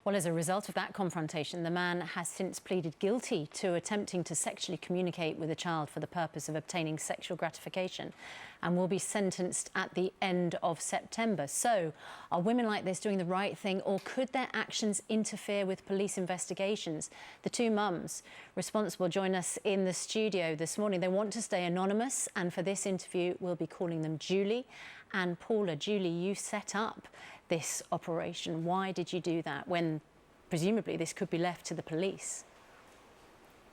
Well, as a result of that confrontation, the man has since pleaded guilty to attempting to sexually communicate with a child for the purpose of obtaining sexual gratification and will be sentenced at the end of September. So, are women like this doing the right thing, or could their actions interfere with police investigations? The two mums responsible join us in the studio this morning. They want to stay anonymous, and for this interview, we'll be calling them Julie and Paula. Julie, you set up this operation. Why did you do that when presumably this could be left to the police?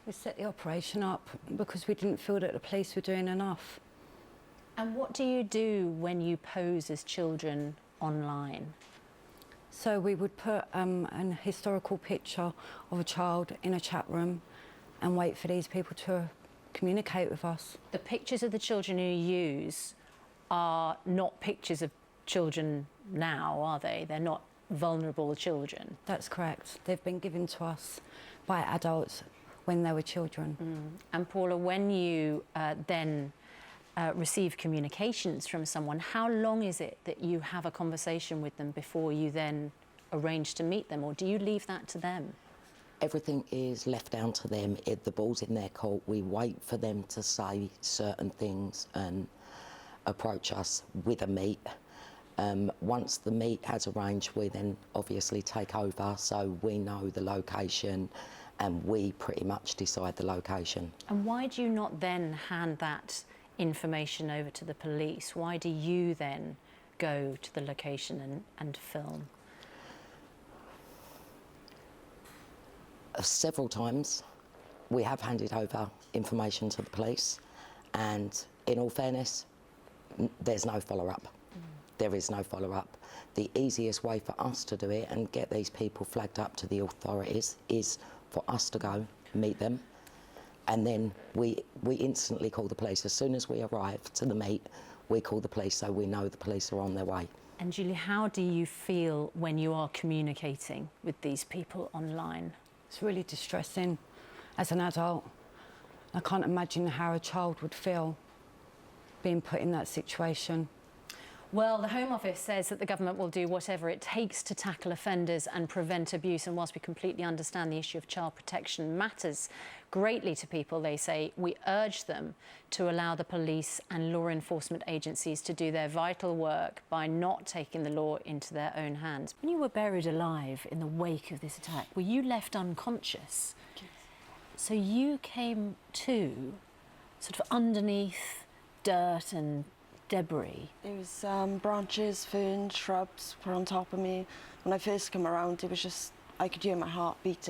We set the operation up because we didn't feel that the police were doing enough. And what do you do when you pose as children online? So we would put an historical picture of a child in a chat room and wait for these people to communicate with us. The pictures of the children you use are not pictures of children now, are they? They're not vulnerable children. That's correct. They've been given to us by adults when they were children. And Paula, when you then receive communications from someone, how long is it that you have a conversation with them before you then arrange to meet them, or do you leave that to them? Everything is left down to them. The ball's in their court. We wait for them to say certain things and approach us with a meet. Once the meet has arranged, we then obviously take over, so we know the location and we pretty much decide the location. And why do you not then hand that information over to the police? Why do you then go to the location and film? Several times we have handed over information to the police, and in all fairness, there's no follow-up. There is no follow-up. The easiest way for us to do it and get these people flagged up to the authorities is for us to go meet them, and then we instantly call the police. As soon as we arrive to the meet, we call the police, so we know the police are on their way. And Julie, how do you feel when you are communicating with these people online? It's really distressing as an adult. I can't imagine how a child would feel being put in that situation. Well, the Home Office says that the government will do whatever it takes to tackle offenders and prevent abuse. And whilst we completely understand the issue of child protection matters greatly to people, they say, we urge them to allow the police and law enforcement agencies to do their vital work by not taking the law into their own hands. When you were buried alive in the wake of this attack, were you left unconscious? Yes. So you came to sort of underneath dirt and debris. It was branches, ferns, shrubs were on top of me. When I first came around, it was just, I could hear my heart beating.